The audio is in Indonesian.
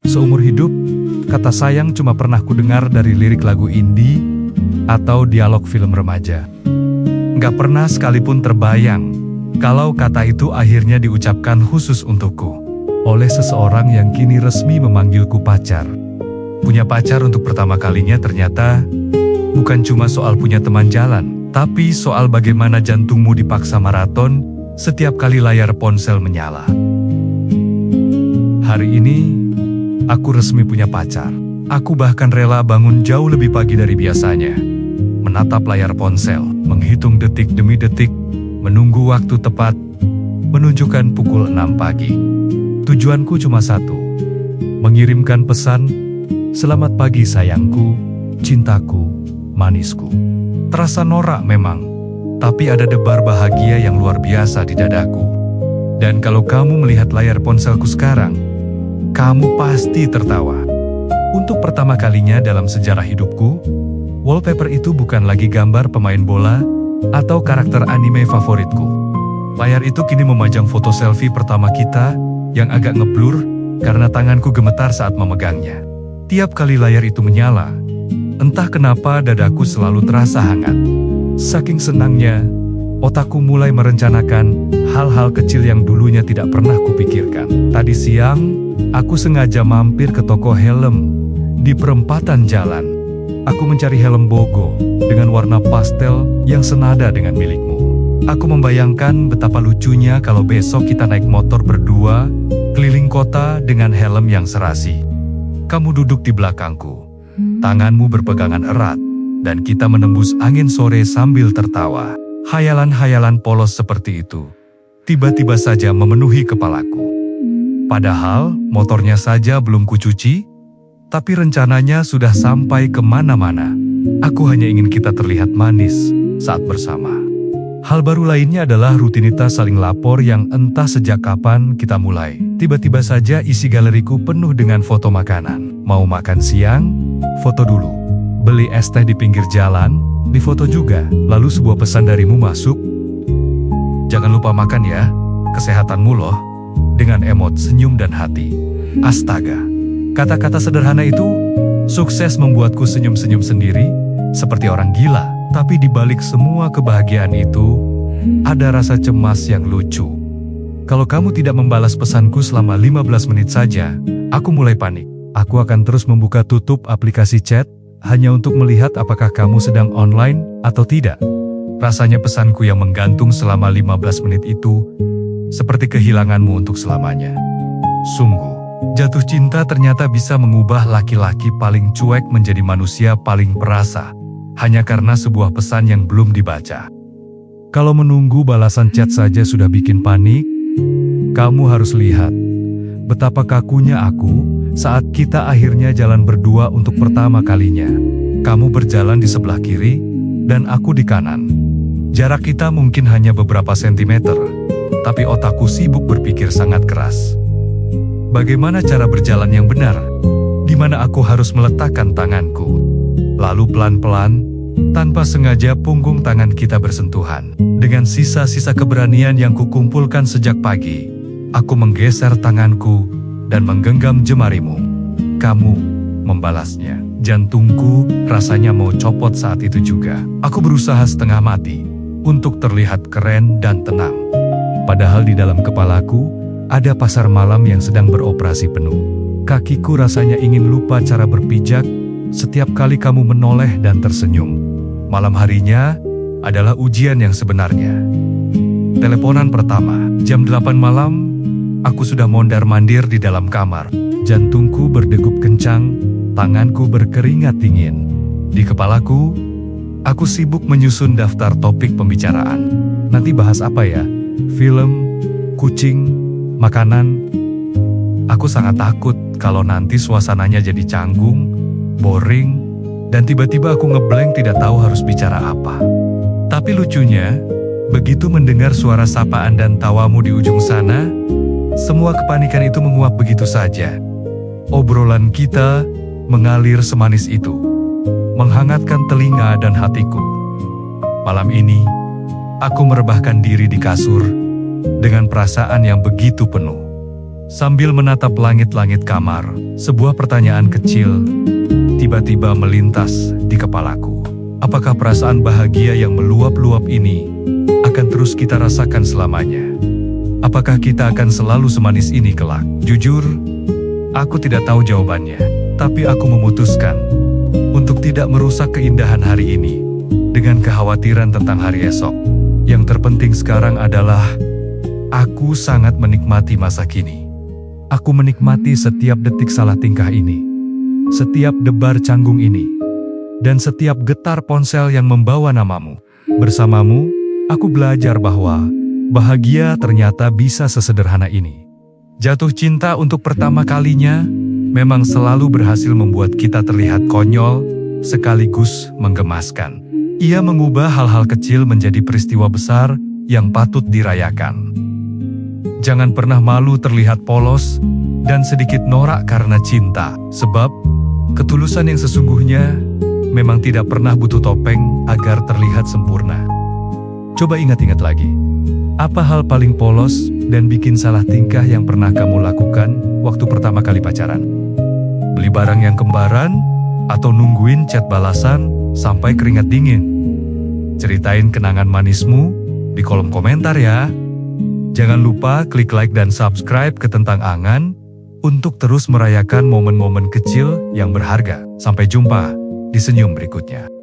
Seumur hidup, kata sayang cuma pernah kudengar dari lirik lagu indie atau dialog film remaja. Nggak pernah sekalipun terbayang kalau kata itu akhirnya diucapkan khusus untukku oleh seseorang yang kini resmi memanggilku pacar. Punya pacar untuk pertama kalinya ternyata bukan cuma soal punya teman jalan, tapi soal bagaimana jantungmu dipaksa maraton setiap kali layar ponsel menyala. Hari ini, aku resmi punya pacar. Aku bahkan rela bangun jauh lebih pagi dari biasanya. Menatap layar ponsel, menghitung detik demi detik, menunggu waktu tepat, menunjukkan pukul 6 pagi. Tujuanku cuma satu, mengirimkan pesan, "Selamat pagi sayangku, cintaku, manisku." Terasa norak memang, tapi ada debar bahagia yang luar biasa di dadaku. Dan kalau kamu melihat layar ponselku sekarang, kamu pasti tertawa. Untuk pertama kalinya dalam sejarah hidupku, wallpaper itu bukan lagi gambar pemain bola atau karakter anime favoritku. Layar itu kini memajang foto selfie pertama kita yang agak ngeblur karena tanganku gemetar saat memegangnya. Tiap kali layar itu menyala, entah kenapa dadaku selalu terasa hangat. Saking senangnya, otakku mulai merencanakan hal-hal kecil yang dulunya tidak pernah kupikirkan. Tadi siang, aku sengaja mampir ke toko helm di perempatan jalan. Aku mencari helm Bogo dengan warna pastel yang senada dengan milikmu. Aku membayangkan betapa lucunya kalau besok kita naik motor berdua keliling kota dengan helm yang serasi. Kamu duduk di belakangku, tanganmu berpegangan erat, dan kita menembus angin sore sambil tertawa. Hayalan-hayalan polos seperti itu tiba-tiba saja memenuhi kepalaku. Padahal motornya saja belum kucuci, tapi rencananya sudah sampai kemana-mana. Aku hanya ingin kita terlihat manis saat bersama. Hal baru lainnya adalah rutinitas saling lapor yang entah sejak kapan kita mulai. Tiba-tiba saja isi galeriku penuh dengan foto makanan. Mau makan siang? Foto dulu. Beli es teh di pinggir jalan? Difoto juga. Lalu sebuah pesan darimu masuk. "Jangan lupa makan ya, kesehatanmu loh." Dengan emot senyum dan hati. Astaga. Kata-kata sederhana itu sukses membuatku senyum-senyum sendiri, seperti orang gila. Tapi di balik semua kebahagiaan itu, ada rasa cemas yang lucu. Kalau kamu tidak membalas pesanku selama 15 menit saja, aku mulai panik. Aku akan terus membuka tutup aplikasi chat, hanya untuk melihat apakah kamu sedang online atau tidak. Rasanya pesanku yang menggantung selama 15 menit itu, seperti kehilanganmu untuk selamanya. Sungguh, jatuh cinta ternyata bisa mengubah laki-laki paling cuek menjadi manusia paling perasa, hanya karena sebuah pesan yang belum dibaca. Kalau menunggu balasan chat saja sudah bikin panik, kamu harus lihat betapa kakunya aku saat kita akhirnya jalan berdua untuk pertama kalinya. Kamu berjalan di sebelah kiri, dan aku di kanan. Jarak kita mungkin hanya beberapa sentimeter, tapi otakku sibuk berpikir sangat keras. Bagaimana cara berjalan yang benar? Di mana aku harus meletakkan tanganku? Lalu pelan-pelan, tanpa sengaja punggung tangan kita bersentuhan. Dengan sisa-sisa keberanian yang kukumpulkan sejak pagi, aku menggeser tanganku dan menggenggam jemarimu. Kamu membalasnya. Jantungku rasanya mau copot saat itu juga. Aku berusaha setengah mati untuk terlihat keren dan tenang. Padahal di dalam kepalaku, ada pasar malam yang sedang beroperasi penuh. Kakiku rasanya ingin lupa cara berpijak setiap kali kamu menoleh dan tersenyum. Malam harinya adalah ujian yang sebenarnya. Teleponan pertama, jam 8 malam, aku sudah mondar-mandir di dalam kamar. Jantungku berdegup kencang, tanganku berkeringat dingin. Di kepalaku, aku sibuk menyusun daftar topik pembicaraan. Nanti bahas apa ya? Film, kucing, makanan. Aku sangat takut kalau nanti suasananya jadi canggung, boring, dan tiba-tiba aku ngeblank tidak tahu harus bicara apa. Tapi lucunya, begitu mendengar suara sapaan dan tawamu di ujung sana, semua kepanikan itu menguap begitu saja. Obrolan kita mengalir semanis itu, menghangatkan telinga dan hatiku. Malam ini, aku merebahkan diri di kasur dengan perasaan yang begitu penuh. Sambil menatap langit-langit kamar, sebuah pertanyaan kecil tiba-tiba melintas di kepalaku. Apakah perasaan bahagia yang meluap-luap ini akan terus kita rasakan selamanya? Apakah kita akan selalu semanis ini kelak? Jujur, aku tidak tahu jawabannya. Tapi aku memutuskan untuk tidak merusak keindahan hari ini dengan kekhawatiran tentang hari esok. Yang terpenting sekarang adalah aku sangat menikmati masa kini. Aku menikmati setiap detik salah tingkah ini, setiap debar canggung ini, dan setiap getar ponsel yang membawa namamu. Bersamamu, aku belajar bahwa bahagia ternyata bisa sesederhana ini. Jatuh cinta untuk pertama kalinya memang selalu berhasil membuat kita terlihat konyol sekaligus menggemaskan. Ia mengubah hal-hal kecil menjadi peristiwa besar yang patut dirayakan. Jangan pernah malu terlihat polos dan sedikit norak karena cinta, sebab ketulusan yang sesungguhnya memang tidak pernah butuh topeng agar terlihat sempurna. Coba ingat-ingat lagi, apa hal paling polos dan bikin salah tingkah yang pernah kamu lakukan waktu pertama kali pacaran? Beli barang yang kembaran, atau nungguin chat balasan sampai keringat dingin? Ceritain kenangan manismu di kolom komentar ya. Jangan lupa klik like dan subscribe ke Tentang Angan untuk terus merayakan momen-momen kecil yang berharga. Sampai jumpa di senyum berikutnya.